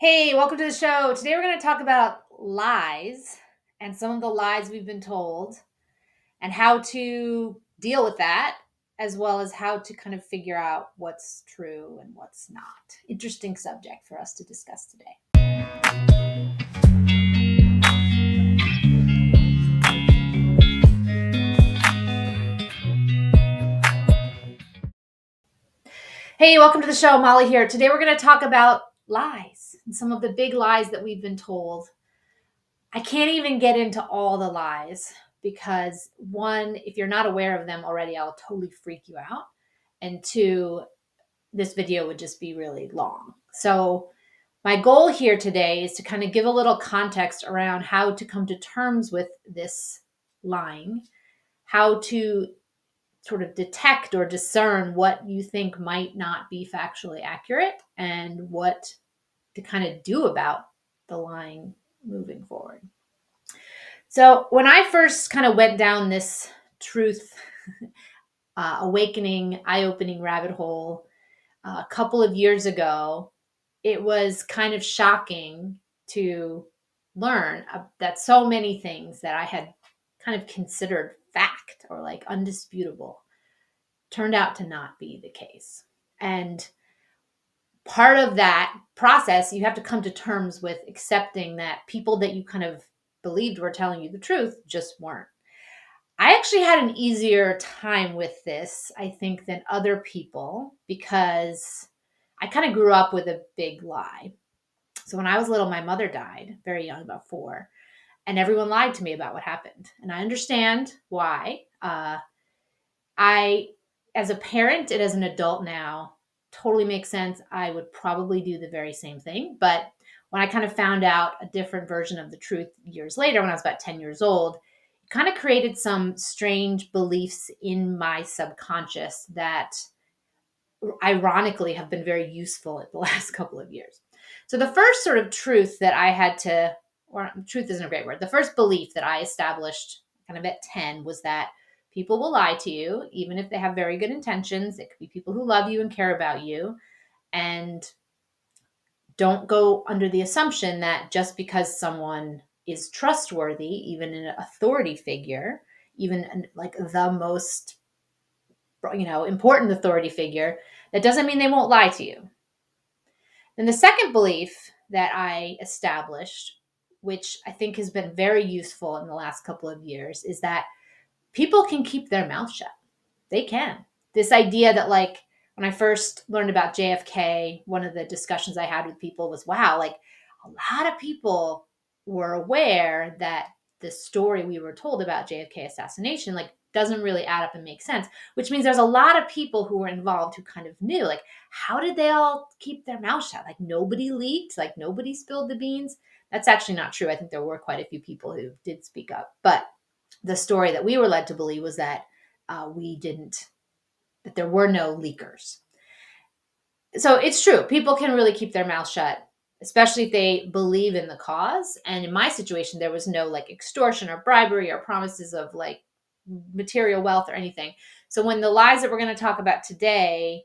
Hey, welcome to the show. Today we're going to talk about lies and some of the lies we've been told and how to deal with that, as well as how to kind of figure out what's true and what's not. Interesting subject for us to discuss today. Hey, welcome to the show. Molly here. Today we're going to talk about lies and some of the big lies that we've been told. I can't even get into all the lies because one, if you're not aware of them already, I'll totally freak you out. And two, this video would just be really long. So my goal here today is to kind of give a little context around how to come to terms with this lying, how to sort of detect or discern what you think might not be factually accurate and what to kind of do about the lying moving forward. So when I first kind of went down this truth awakening, eye-opening rabbit hole a couple of years ago, it was kind of shocking to learn that so many things that I had kind of considered fact or like undisputable turned out to not be the case. And part of that process, you have to come to terms with accepting that people that you kind of believed were telling you the truth just weren't. I actually had an easier time with this, I think, than other people because I kind of grew up with a big lie. So when I was little, my mother died very young, about 4, and everyone lied to me about what happened. And I understand why. I, as a parent and as an adult now, totally makes sense. I would probably do the very same thing. But when I kind of found out a different version of the truth years later, when I was about 10 years old, it kind of created some strange beliefs in my subconscious that ironically have been very useful in the last couple of years. So the first sort of truth that I had to, or truth isn't a great word, the first belief that I established kind of at 10 was that people will lie to you, even if they have very good intentions. It could be people who love you and care about you. And don't go under the assumption that just because someone is trustworthy, even an authority figure, even like the most important authority figure, that doesn't mean they won't lie to you. Then the second belief that I established, which I think has been very useful in the last couple of years, is that people can keep their mouth shut. They can. This idea that, like, when I first learned about JFK, one of the discussions I had with people was, wow, like a lot of people were aware that the story we were told about JFK assassination, like, doesn't really add up and make sense, which means there's a lot of people who were involved who kind of knew, like, how did they all keep their mouth shut? Like, nobody leaked, like, nobody spilled the beans. That's actually not true. I think there were quite a few people who did speak up. But the story that we were led to believe was that we didn't, that there were no leakers. So it's true. People can really keep their mouth shut, especially if they believe in the cause. And in my situation, there was no like extortion or bribery or promises of like material wealth or anything. So when the lies that we're going to talk about today,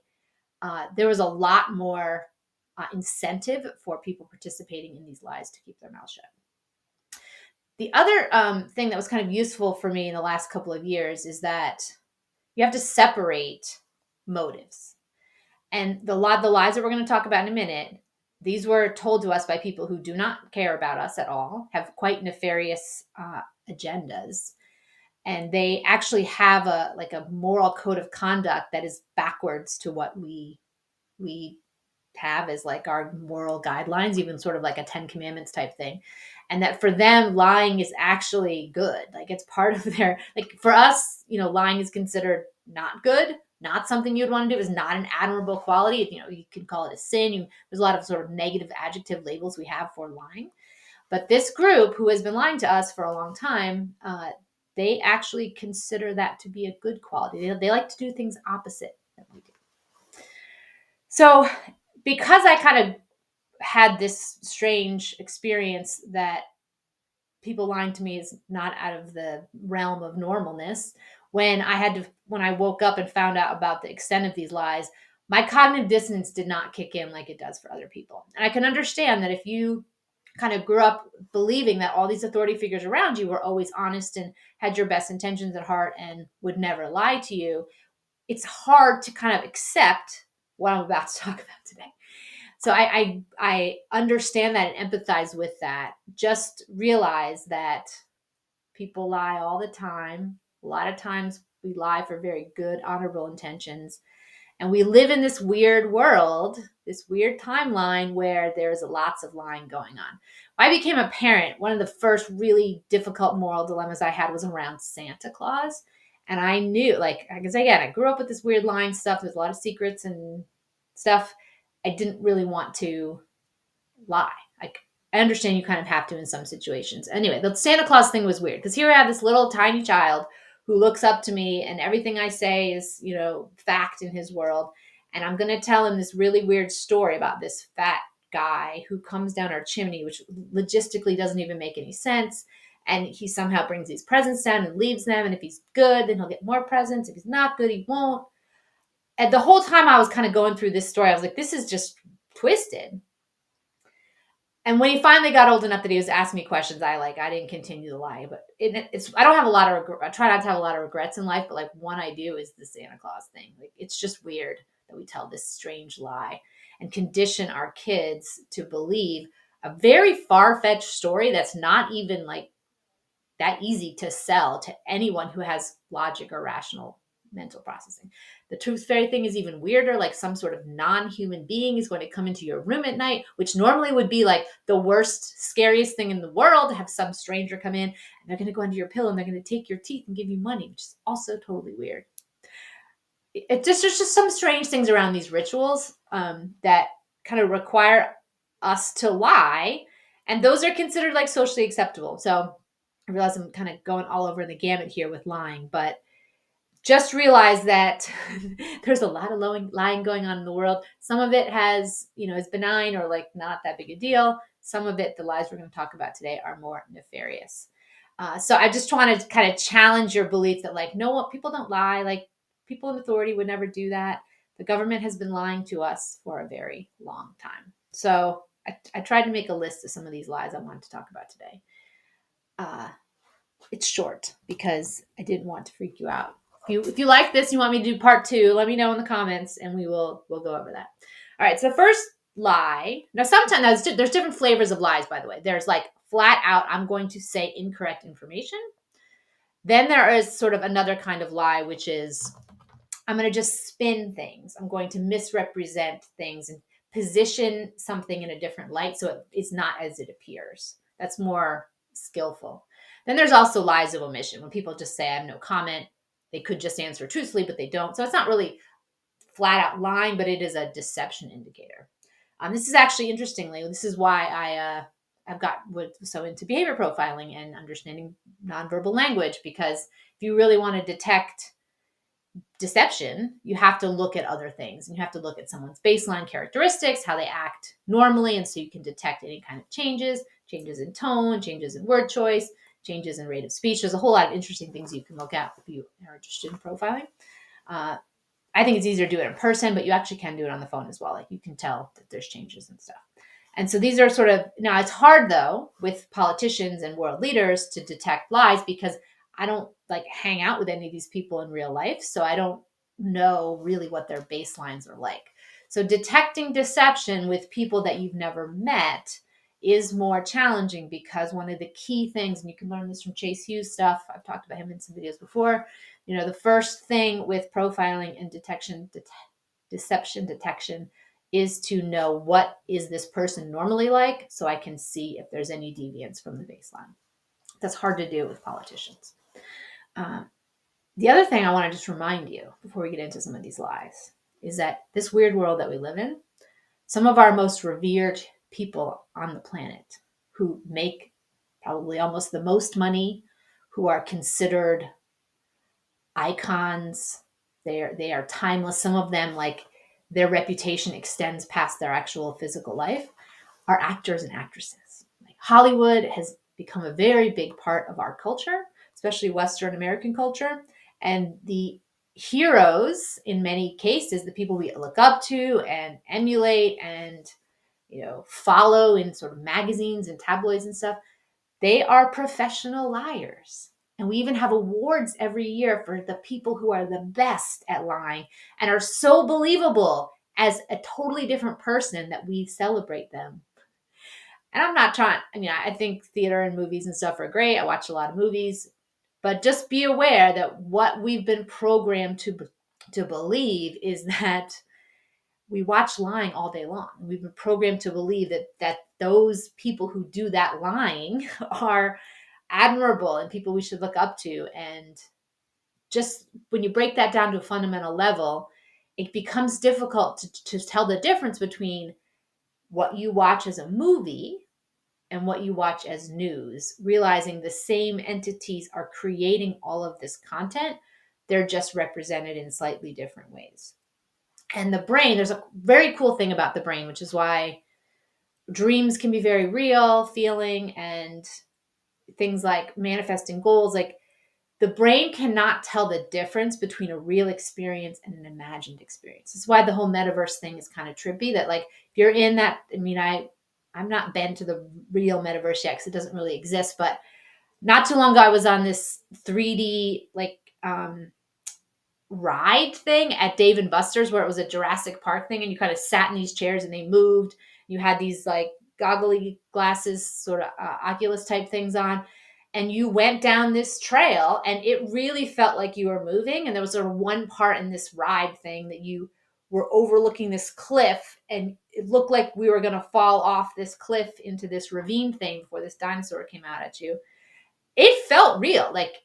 there was a lot more incentive for people participating in these lies to keep their mouth shut. The other thing that was kind of useful for me in the last couple of years is that you have to separate motives. And the lies that we're going to talk about in a minute, these were told to us by people who do not care about us at all, have quite nefarious agendas, and they actually have a moral code of conduct that is backwards to what we have as like our moral guidelines, even sort of like a 10 commandments type thing. And that for them, lying is actually good. Like, it's part of their, like, for us, lying is considered not good, not something you'd want to do, is not an admirable quality. You can call it a sin. There's a lot of sort of negative adjective labels we have for lying. But this group who has been lying to us for a long time, they actually consider that to be a good quality. They like to do things opposite that we do. So because I kind of had this strange experience that people lying to me is not out of the realm of normalness, when I woke up and found out about the extent of these lies, my cognitive dissonance did not kick in like it does for other people. And I can understand that if you kind of grew up believing that all these authority figures around you were always honest and had your best intentions at heart and would never lie to you, it's hard to kind of accept what I'm about to talk about today. So I understand that and empathize with that. Just realize that people lie all the time. A lot of times we lie for very good, honorable intentions. And we live in this weird world, this weird timeline where there's lots of lying going on. When I became a parent, one of the first really difficult moral dilemmas I had was around Santa Claus. And I knew, like, because again, I grew up with this weird lying stuff. There's a lot of secrets and stuff. I didn't really want to lie. Like, I understand you kind of have to in some situations. Anyway, the Santa Claus thing was weird because here I have this little tiny child who looks up to me and everything I say is, fact in his world. And I'm going to tell him this really weird story about this fat guy who comes down our chimney, which logistically doesn't even make any sense. And he somehow brings these presents down and leaves them. And if he's good, then he'll get more presents. If he's not good, he won't. And the whole time I was kind of going through this story, I was like, this is just twisted. And when he finally got old enough that he was asking me questions, I didn't continue to lie. But it's I don't have a lot of I try not to have a lot of regrets in life, but like one I do is the Santa Claus thing. Like it's just weird that we tell this strange lie and condition our kids to believe a very far-fetched story that's not even like that easy to sell to anyone who has logic or rational mental processing. The tooth fairy thing is even weirder, like some sort of non-human being is going to come into your room at night, which normally would be like the worst, scariest thing in the world to have some stranger come in and they're going to go under your pillow and they're going to take your teeth and give you money, which is also totally weird. There's just some strange things around these rituals that kind of require us to lie, and those are considered like socially acceptable. So I realize I'm kind of going all over the gamut here with lying, but just realize that there's a lot of lying going on in the world. Some of it is benign or like not that big a deal. Some of it, the lies we're going to talk about today, are more nefarious. So I just wanted to kind of challenge your belief that like, no, people don't lie. Like people in authority would never do that. The government has been lying to us for a very long time. So I tried to make a list of some of these lies I wanted to talk about today. It's short because I didn't want to freak you out. If you like this, you want me to do part 2, let me know in the comments and we'll go over that. All right. So the first lie. Now, sometimes there's different flavors of lies, by the way. There's like flat out, I'm going to say incorrect information. Then there is sort of another kind of lie, which is I'm going to just spin things. I'm going to misrepresent things and position something in a different light so it's not as it appears. That's more skillful. Then there's also lies of omission, when people just say, I have no comment. They could just answer truthfully, but they don't. So it's not really flat out lying, but it is a deception indicator. This is actually, interestingly, this is why I've got so into behavior profiling and understanding nonverbal language, because if you really want to detect deception, you have to look at other things, and you have to look at someone's baseline characteristics, how they act normally, and so you can detect any kind of changes in tone, changes in word choice, changes in rate of speech. There's a whole lot of interesting things you can look at if you are interested in profiling. I think it's easier to do it in person, but you actually can do it on the phone as well. Like you can tell that there's changes and stuff. And so these are sort of, now it's hard though with politicians and world leaders to detect lies, because I don't like hang out with any of these people in real life. So I don't know really what their baselines are like. So detecting deception with people that you've never met is more challenging, because one of the key things, and you can learn this from Chase Hughes stuff, I've talked about him in some videos before, the first thing with profiling and deception detection is to know what is this person normally like, so I can see if there's any deviance from the baseline. That's hard to do with politicians. The other thing I want to just remind you before we get into some of these lies is that this weird world that we live in, some of our most revered people on the planet who make probably almost the most money, who are considered icons, they are timeless. Some of them, like, their reputation extends past their actual physical life, are actors and actresses. Like, Hollywood has become a very big part of our culture, especially Western American culture. And the heroes, in many cases, the people we look up to and emulate and, follow in sort of magazines and tabloids and stuff, they are professional liars. And we even have awards every year for the people who are the best at lying and are so believable as a totally different person that we celebrate them. And I'm not trying, I think theater and movies and stuff are great. I watch a lot of movies, but just be aware that what we've been programmed to believe is that we watch lying all day long. We've been programmed to believe that those people who do that lying are admirable and people we should look up to. And just when you break that down to a fundamental level, it becomes difficult to tell the difference between what you watch as a movie and what you watch as news, realizing the same entities are creating all of this content. They're just represented in slightly different ways. And the brain, there's a very cool thing about the brain, which is why dreams can be very real feeling, and things like manifesting goals. Like, the brain cannot tell the difference between a real experience and an imagined experience. That's why the whole metaverse thing is kind of trippy, that like if you're in that, I'm not been to the real metaverse yet because it doesn't really exist, but not too long ago I was on this 3D ride thing at Dave and Buster's, where it was a Jurassic Park thing, and you kind of sat in these chairs and they moved. You had these like goggly glasses, sort of Oculus type things on, and you went down this trail, and it really felt like you were moving. And there was sort of one part in this ride thing that you were overlooking this cliff, and it looked like we were going to fall off this cliff into this ravine thing before this dinosaur came out at you. It felt real. Like,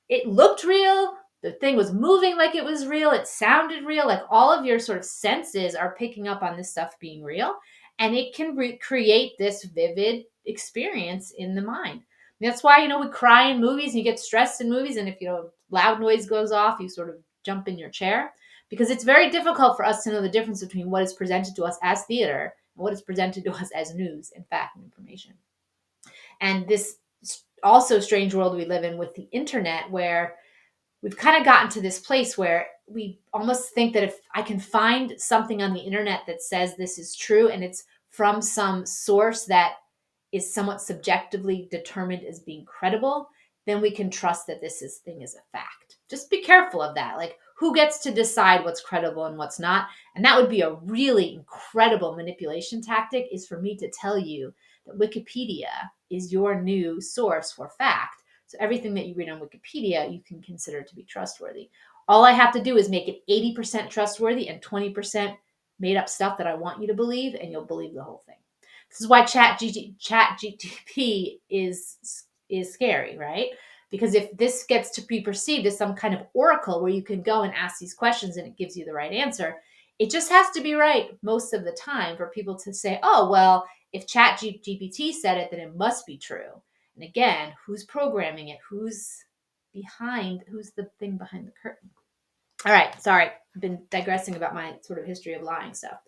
it looked real. The thing was moving like it was real. It sounded real. Like, all of your sort of senses are picking up on this stuff being real. And it can create this vivid experience in the mind. And that's why, we cry in movies and you get stressed in movies. And if, loud noise goes off, you sort of jump in your chair, because it's very difficult for us to know the difference between what is presented to us as theater and what is presented to us as news and fact and information. And this also strange world we live in with the internet, where we've kind of gotten to this place where we almost think that if I can find something on the internet that says this is true and it's from some source that is somewhat subjectively determined as being credible, then we can trust that thing is a fact. Just be careful of that. Like, who gets to decide what's credible and what's not? And that would be a really incredible manipulation tactic, is for me to tell you that Wikipedia is your new source for fact. So everything that you read on Wikipedia, you can consider to be trustworthy. All I have to do is make it 80% trustworthy and 20% made up stuff that I want you to believe, and you'll believe the whole thing. This is why Chat GTP is scary, right? Because if this gets to be perceived as some kind of oracle where you can go and ask these questions and it gives you the right answer, it just has to be right most of the time for people to say, oh, well, if Chat GPT said it, then it must be true. And again, who's programming it? Who's the thing behind the curtain? All right, sorry, I've been digressing about my sort of history of lying stuff.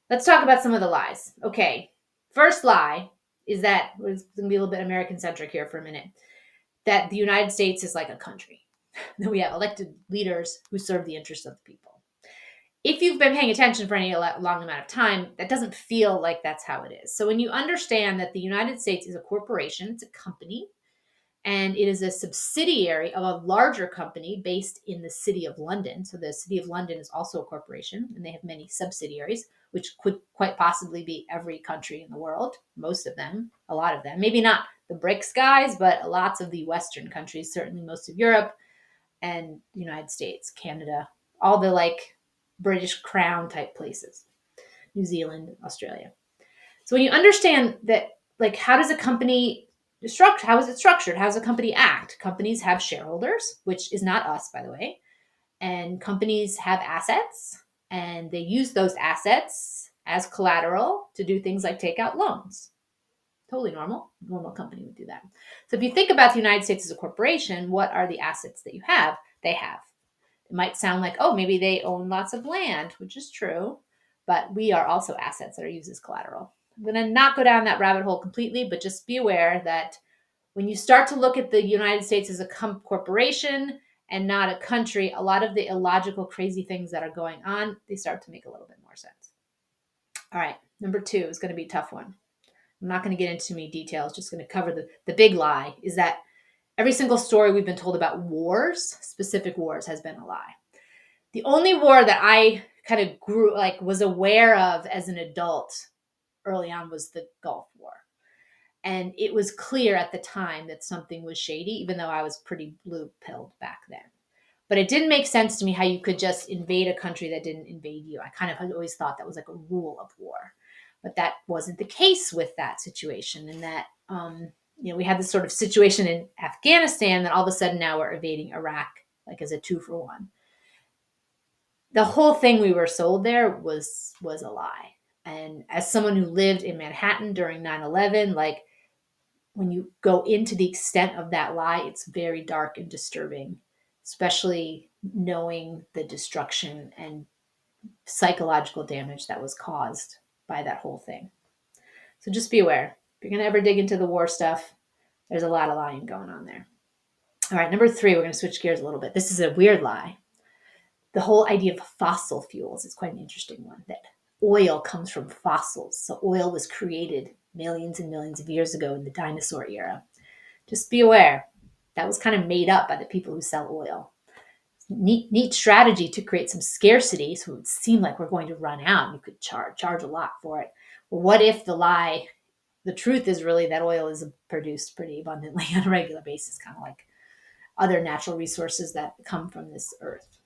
Let's talk about some of the lies. Okay, first lie is that, it's going to be a little bit American-centric here for a minute, that the United States is like a country, that we have elected leaders who serve the interests of the people. If you've been paying attention for any long amount of time, that doesn't feel like that's how it is. So when you understand that the United States is a corporation, it's a company, and it is a subsidiary of a larger company based in the City of London. So the City of London is also a corporation, and they have many subsidiaries, which could quite possibly be every country in the world, most of them, a lot of them. Maybe not the BRICS guys, but lots of the Western countries, certainly most of Europe and the United States, Canada, all the like British Crown type places, New Zealand, Australia. So when you understand that, like, how does a company how is it structured? How does a company act? Companies have shareholders, which is not us, by the way. And companies have assets, and they use those assets as collateral to do things like take out loans. Totally normal. Normal company would do that. So if you think about the United States as a corporation, what are the assets that you have? They have. It might sound like, oh, maybe they own lots of land, which is true, but we are also assets that are used as collateral. I'm going to not go down that rabbit hole completely, but just be aware that when you start to look at the United States as a corporation and not a country, a lot of the illogical, crazy things that are going on, they start to make a little bit more sense. All right, number 2 is going to be a tough one. I'm not going to get into too many details, just going to cover the big lie is that every single story we've been told about wars, specific wars, has been a lie. The only war that I kind of was aware of as an adult early on was the Gulf War. And it was clear at the time that something was shady, even though I was pretty blue-pilled back then. But it didn't make sense to me how you could just invade a country that didn't invade you. I kind of had always thought that was like a rule of war. But that wasn't the case with that situation. And that, we had this sort of situation in Afghanistan that all of a sudden now we're invading Iraq, like as a 2-for-1. The whole thing we were sold there was a lie. And as someone who lived in Manhattan during 9/11, like when you go into the extent of that lie, it's very dark and disturbing, especially knowing the destruction and psychological damage that was caused by that whole thing. So just be aware. If you're going to ever dig into the war stuff, there's a lot of lying going on there. All right, number 3, we're going to switch gears a little bit. This is a weird lie. The whole idea of fossil fuels is quite an interesting one, that oil comes from fossils. So oil was created millions and millions of years ago in the dinosaur era. Just be aware. That was kind of made up by the people who sell oil. Neat strategy to create some scarcity so it would seem like we're going to run out and you could charge a lot for it. Well, what if the truth is really that oil is produced pretty abundantly on a regular basis, kind of like other natural resources that come from this earth.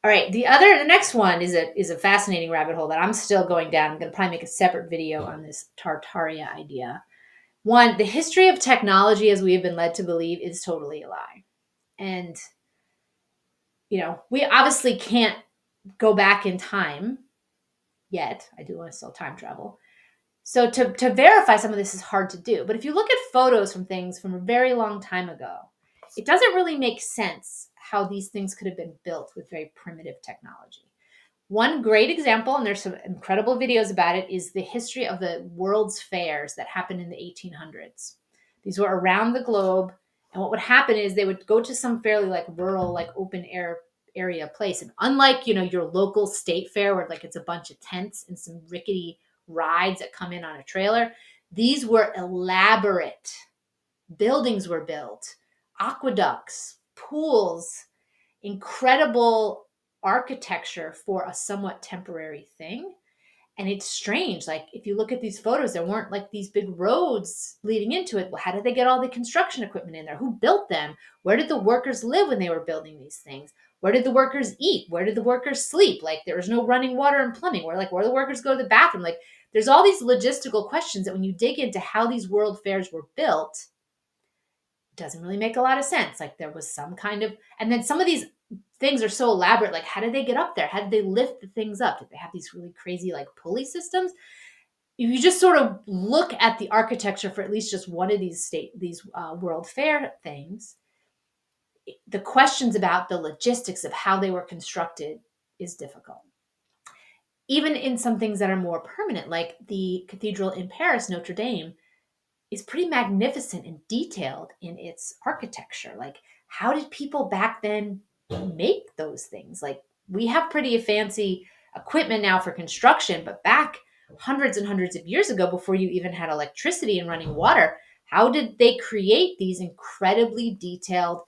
All right, the next one is a fascinating rabbit hole that I'm still going down. I'm going to probably make a separate video on this Tartaria idea. One, the history of technology, as we have been led to believe, is totally a lie. And, we obviously can't go back in time yet. I do want to still time travel. So to verify some of this is hard to do. But if you look at photos from things from a very long time ago, it doesn't really make sense how these things could have been built with very primitive technology. One great example, and there's some incredible videos about it, is the history of the World's Fairs that happened in the 1800s. These were around the globe. And what would happen is they would go to some fairly like rural, like open air area place. And unlike, your local state fair where like it's a bunch of tents and some rickety rides that come in on a trailer, these were elaborate. Buildings were built, aqueducts, pools, incredible architecture for a somewhat temporary thing. And it's strange. Like if you look at these photos, there weren't like these big roads leading into it. Well, how did they get all the construction equipment in there? Who built them? Where did the workers live when they were building these things? Where did the workers eat? Where did the workers sleep? Like there was no running water and plumbing. Where do the workers go to the bathroom? Like there's all these logistical questions that when you dig into how these world fairs were built, it doesn't really make a lot of sense. Like there was some kind of, and then some of these things are so elaborate. Like how did they get up there? How did they lift the things up? Did they have these really crazy like pulley systems? If you just sort of look at the architecture for at least just one of these World Fair things, the questions about the logistics of how they were constructed is difficult. Even in some things that are more permanent, like the cathedral in Paris, Notre Dame, is pretty magnificent and detailed in its architecture. Like, how did people back then make those things? Like, we have pretty fancy equipment now for construction, but back hundreds and hundreds of years ago, before you even had electricity and running water, how did they create these incredibly detailed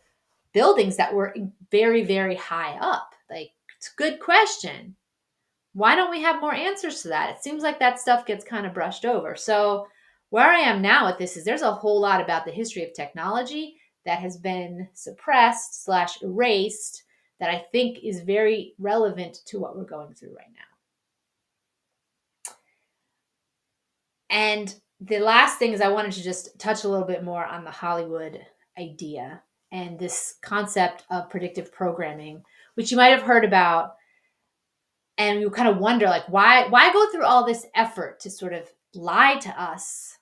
buildings that were very, very high up? Like, it's a good question. Why don't we have more answers to that? It seems like that stuff gets kind of brushed over. So where I am now with this is there's a whole lot about the history of technology that has been suppressed / erased that I think is very relevant to what we're going through right now. And the last thing is I wanted to just touch a little bit more on the Hollywood idea and this concept of predictive programming, which you might have heard about. And you kind of wonder, like, why go through all this effort to sort of lie to us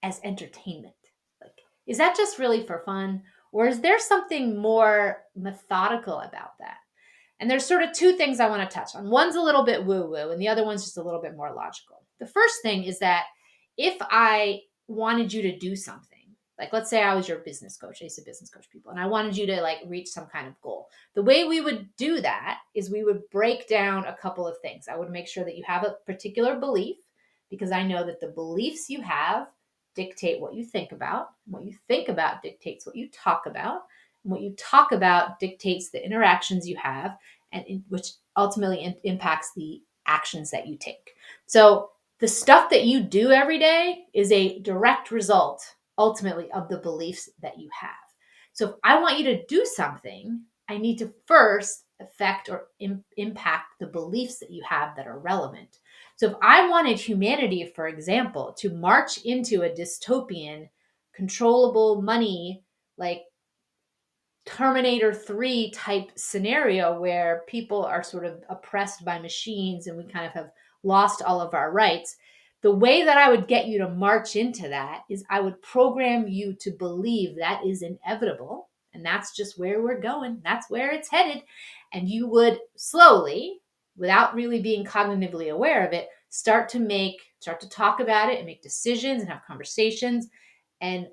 as entertainment? Like, is that just really for fun? Or is there something more methodical about that? And there's sort of two things I want to touch on. One's a little bit woo-woo, and the other one's just a little bit more logical. The first thing is that if I wanted you to do something, Like, let's say I was your business coach. I used to business coach people, and I wanted you to like reach some kind of goal. The way we would do that is we would break down a couple of things. I would make sure that you have a particular belief, because I know that the beliefs you have dictate what you think about. What you think about dictates what you talk about. And what you talk about dictates the interactions you have, which ultimately impacts the actions that you take. So the stuff that you do every day is a direct result, ultimately, of the beliefs that you have. So if I want you to do something, I need to first affect or impact the beliefs that you have that are relevant. So if I wanted humanity, for example, to march into a dystopian, controllable money, like Terminator 3 type scenario where people are sort of oppressed by machines and we kind of have lost all of our rights, the way that I would get you to march into that is I would program you to believe that is inevitable. And that's just where we're going. That's where it's headed. And you would slowly, without really being cognitively aware of it, start to talk about it and make decisions and have conversations and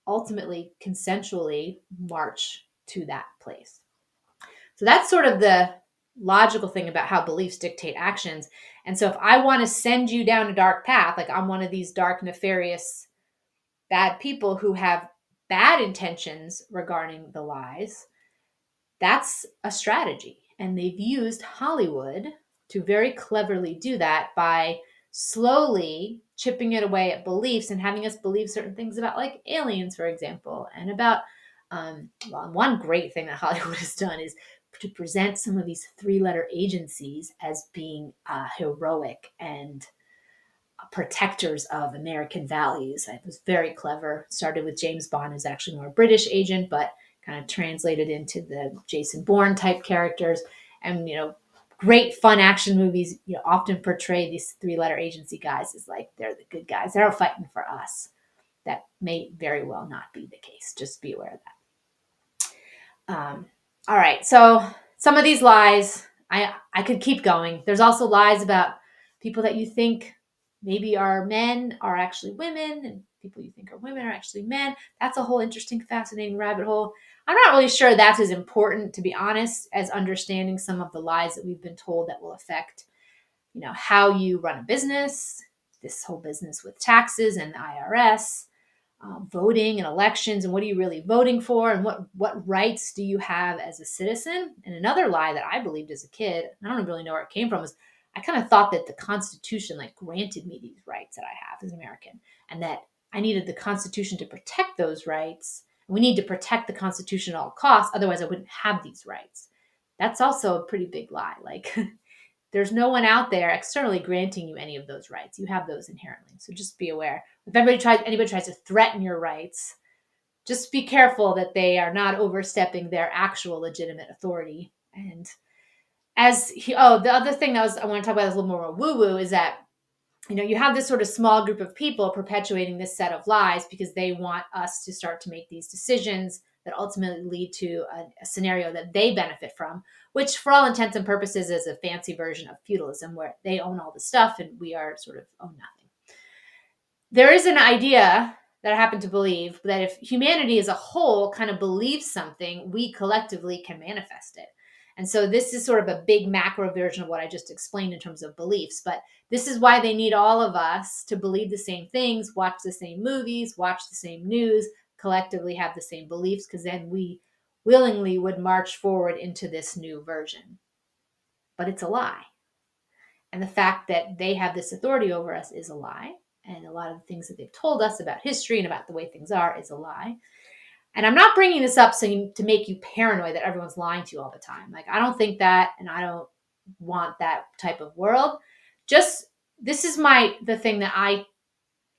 ultimately consensually march to that place. So that's sort of the logical thing about how beliefs dictate actions. And so if I want to send you down a dark path, like I'm one of these dark, nefarious, bad people who have bad intentions regarding the lies, that's a strategy. And they've used Hollywood to very cleverly do that by slowly chipping it away at beliefs and having us believe certain things about, like, aliens, for example, and about one great thing that Hollywood has done is to present some of these three-letter agencies as being heroic and protectors of American values. It was very clever. Started with James Bond, who's actually more British agent, but kind of translated into the Jason Bourne type characters. And, great fun action movies, often portray these three-letter agency guys as like they're the good guys. They're fighting for us. That may very well not be the case. Just be aware of that. All right. So some of these lies, I could keep going. There's also lies about people that you think maybe are men are actually women, and people you think are women are actually men. That's a whole interesting, fascinating rabbit hole. I'm not really sure that's as important, to be honest, as understanding some of the lies that we've been told that will affect, how you run a business, this whole business with taxes and the IRS, voting and elections, and what are you really voting for, and what rights do you have as a citizen. And another lie that I believed as a kid, I don't really know where it came from, was I kind of thought that the Constitution like granted me these rights that I have as an American, and that I needed the Constitution to protect those rights. We need to protect the Constitution at all costs, otherwise I wouldn't have these rights. That's also a pretty big lie. Like, there's no one out there externally granting you any of those rights. You have those inherently. So just be aware. If anybody tries to threaten your rights, just be careful that they are not overstepping their actual legitimate authority. And the other thing I want to talk about is a little more woo-woo, is that, you have this sort of small group of people perpetuating this set of lies because they want us to start to make these decisions that ultimately lead to a scenario that they benefit from, which for all intents and purposes is a fancy version of feudalism where they own all the stuff and we are sort of own nothing. There is an idea that I happen to believe that if humanity as a whole kind of believes something, we collectively can manifest it. And so this is sort of a big macro version of what I just explained in terms of beliefs. But this is why they need all of us to believe the same things, watch the same movies, watch the same news, collectively have the same beliefs, because then we willingly would march forward into this new version. But it's a lie. And the fact that they have this authority over us is a lie. And a lot of the things that they've told us about history and about the way things are is a lie. And I'm not bringing this up to make you paranoid that everyone's lying to you all the time. Like, I don't think that, and I don't want that type of world. Just, this is the thing that I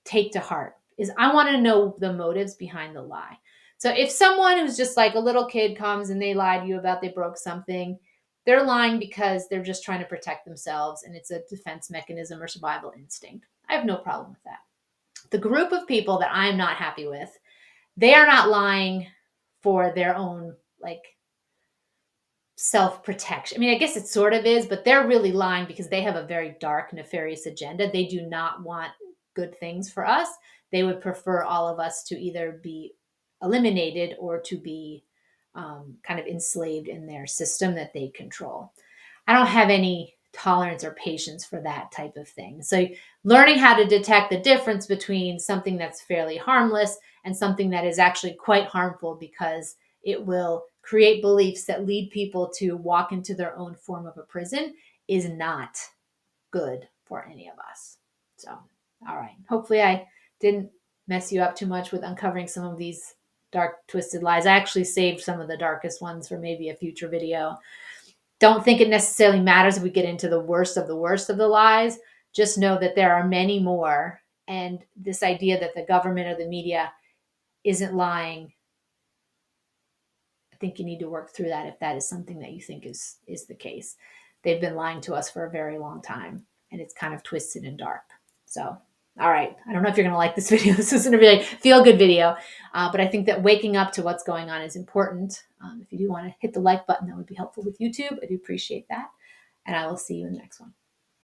take to heart, is I want to know the motives behind the lie. So if someone who's just like a little kid comes and they lie to you about they broke something, they're lying because they're just trying to protect themselves and it's a defense mechanism or survival instinct. I have no problem with that. The group of people that I'm not happy with, they are not lying for their own, like, self-protection. I mean, I guess it sort of is, but they're really lying because they have a very dark, nefarious agenda. They do not want good things for us. They would prefer all of us to either be eliminated or to be kind of enslaved in their system that they control. I don't have any tolerance or patience for that type of thing. So, learning how to detect the difference between something that's fairly harmless and something that is actually quite harmful because it will create beliefs that lead people to walk into their own form of a prison is not good for any of us. So, all right. Hopefully, I didn't mess you up too much with uncovering some of these dark, twisted lies. I actually saved some of the darkest ones for maybe a future video. Don't think it necessarily matters if we get into the worst of the lies. Just know that there are many more. And this idea that the government or the media isn't lying, I think you need to work through that if that is something that you think is the case. They've been lying to us for a very long time, and it's kind of twisted and dark. So, all right. I don't know if you're going to like this video. This isn't a really feel-good video, but I think that waking up to what's going on is important. If you do want to hit the like button, that would be helpful with YouTube. I do appreciate that. And I will see you in the next one.